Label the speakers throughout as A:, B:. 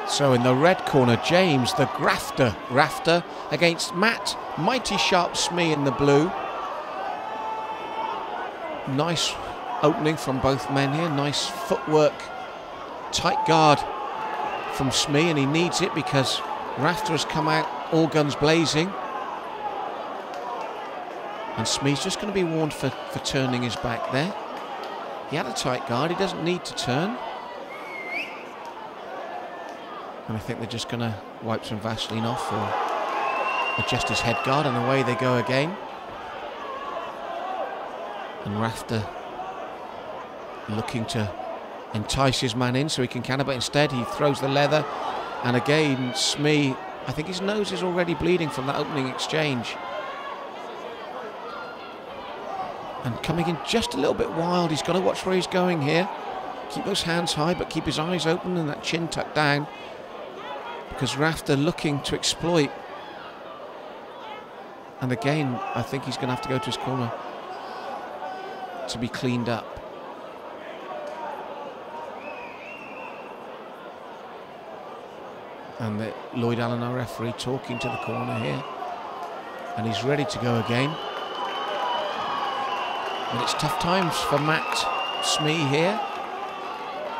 A: So in the red corner, James, the grafter, Rafter against Matt, mighty sharp Smee in the blue. Nice opening from both men here, nice footwork, tight guard from Smee, and he needs it because Rafter has come out all guns blazing. And Smee's just going to be warned for turning his back there. He had a tight guard, he doesn't need to turn. And I think they're just going to wipe some Vaseline off or adjust his head guard, and away they go again. And Rafter looking to entice his man in so he can counter, but instead he throws the leather. And again, Smee, I think his nose is already bleeding from that opening exchange. And coming in just a little bit wild. He's got to watch where he's going here. Keep those hands high, but keep his eyes open and that chin tucked down, because Rafter looking to exploit. And again, I think he's going to have to go to his corner to be cleaned up. And Lloyd Allen, our referee, talking to the corner here. And he's ready to go again. And it's tough times for Matt Smee here,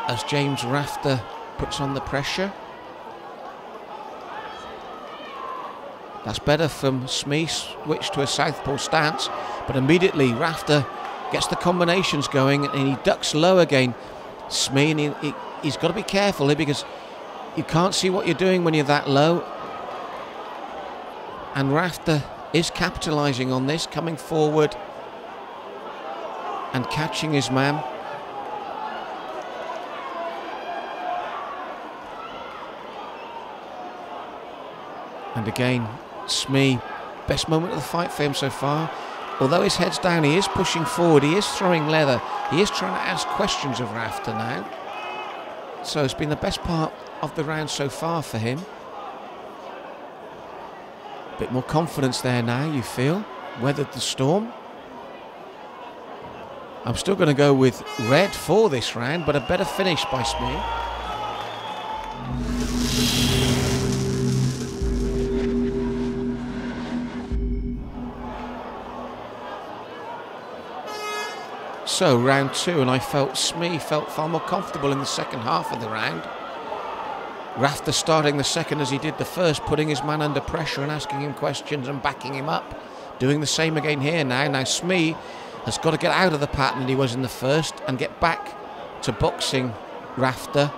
A: as James Rafter puts on the pressure. That's better from Smee, switch to a southpaw stance, but immediately Rafter gets the combinations going and he ducks low again. Smee, and he's got to be careful here because you can't see what you're doing when you're that low. And Rafter is capitalising on this, coming forward and catching his man. And again, Smee, best moment of the fight for him so far. Although his head's down, he is pushing forward, he is throwing leather, he is trying to ask questions of Rafter now. So it's been the best part of the round so far for him. A bit more confidence there now, you feel. Weathered the storm. I'm still going to go with red for this round, but a better finish by Smee. So round two, and I felt Smee felt far more comfortable in the second half of the round. Rafter starting the second as he did the first, putting his man under pressure and asking him questions and backing him up. Doing the same again here now. Now Smee has got to get out of the pattern that he was in the first and get back to boxing Rafter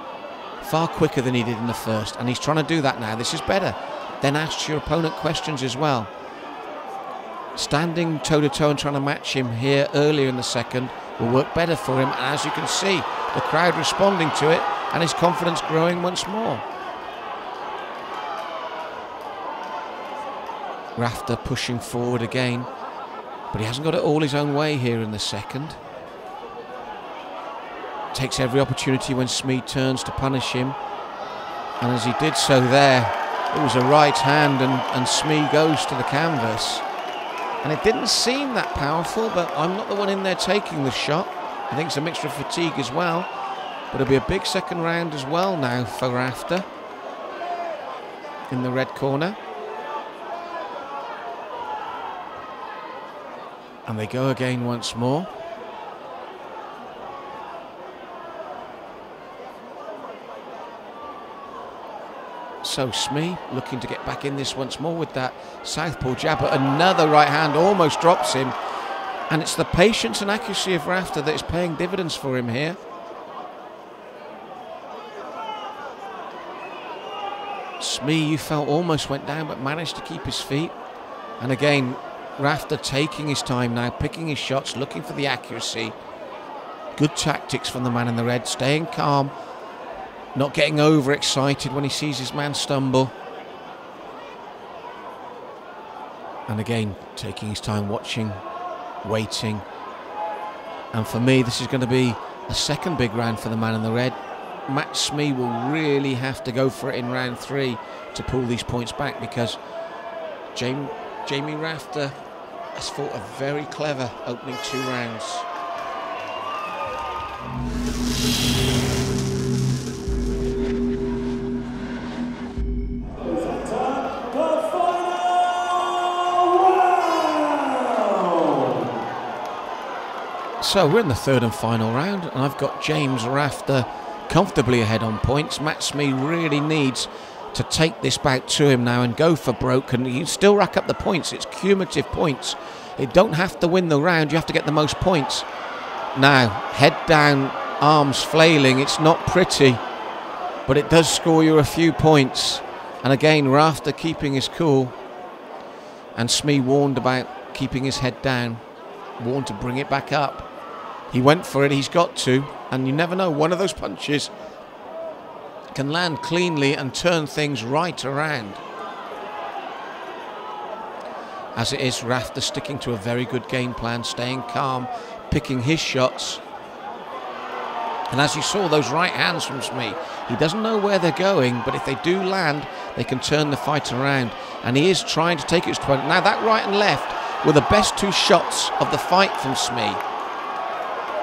A: far quicker than he did in the first. And he's trying to do that now. This is better. Then ask your opponent questions as well. Standing toe-to-toe and trying to match him here earlier in the second will work better for him. And as you can see, the crowd responding to it and his confidence growing once more. Rafter pushing forward again, but he hasn't got it all his own way here in the second. Takes every opportunity when Smee turns to punish him. And as he did so there, it was a right hand and Smee goes to the canvas. And it didn't seem that powerful, but I'm not the one in there taking the shot. I think it's a mixture of fatigue as well. But it'll be a big second round as well now for Rafter in the red corner. And they go again once more. So Smee looking to get back in this once more with that southpaw jab, but another right hand almost drops him. And it's the patience and accuracy of Rafter that is paying dividends for him here. Smee, you felt almost went down but managed to keep his feet. And again, Rafter taking his time now, picking his shots, looking for the accuracy. Good tactics from the man in the red, staying calm, not getting overexcited when he sees his man stumble. And again, taking his time, watching, waiting. And for me, this is going to be a second big round for the man in the red. Matt Smee will really have to go for it in round three to pull these points back, because Jamie Rafter has fought a very clever opening 2 rounds. So we're in the third and final round, and I've got James Rafter comfortably ahead on points. Matt Smee really needs to take this bout to him now and go for broke, and you still rack up the points. It's cumulative points. You don't have to win the round, you have to get the most points. Now, head down, arms flailing, it's not pretty, but it does score you a few points. And again, Rafter keeping his cool, and Smee warned about keeping his head down, warned to bring it back up. He went for it, he's got to, and you never know, one of those punches can land cleanly and turn things right around. As it is, Rafter sticking to a very good game plan, staying calm, picking his shots. And as you saw, those right hands from Smee, he doesn't know where they're going, but if they do land, they can turn the fight around. And he is trying to take it to 20. Now that right and left were the best two shots of the fight from Smee.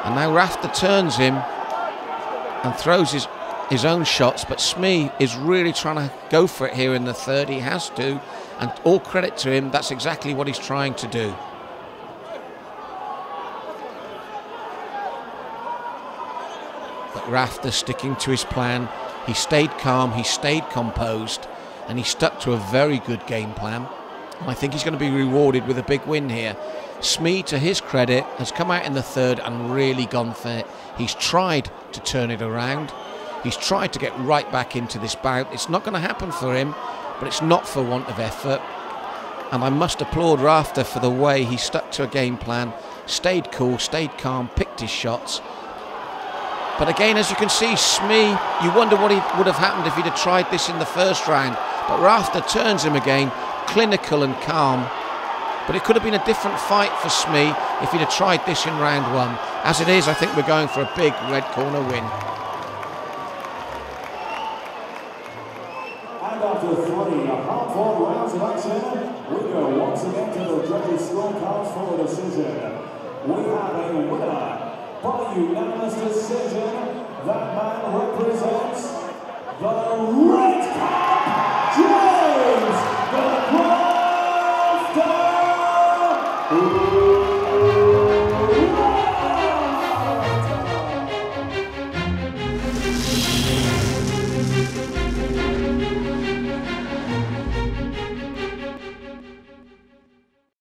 A: And now Rafter turns him and throws his own shots, but Smee is really trying to go for it here in the third. He has to, and all credit to him, that's exactly what he's trying to do. But Rafter sticking to his plan. He stayed calm, he stayed composed, and he stuck to a very good game plan. And I think he's going to be rewarded with a big win here. Smee, to his credit, has come out in the third and really gone for it. He's tried to turn it around. He's tried to get right back into this bout. It's not going to happen for him, but it's not for want of effort. And I must applaud Rafter for the way he stuck to a game plan, stayed cool, stayed calm, picked his shots. But again, as you can see, Smee, you wonder what would have happened if he'd have tried this in the first round. But Rafter turns him again, clinical and calm. But it could have been a different fight for Smee if he'd have tried this in round one. As it is, I think we're going for a big red corner win.
B: And after 3 hard-fought rounds of action, we go once again to the judges' scorecards for a decision. We have a winner by unanimous decision. That man represents the red card.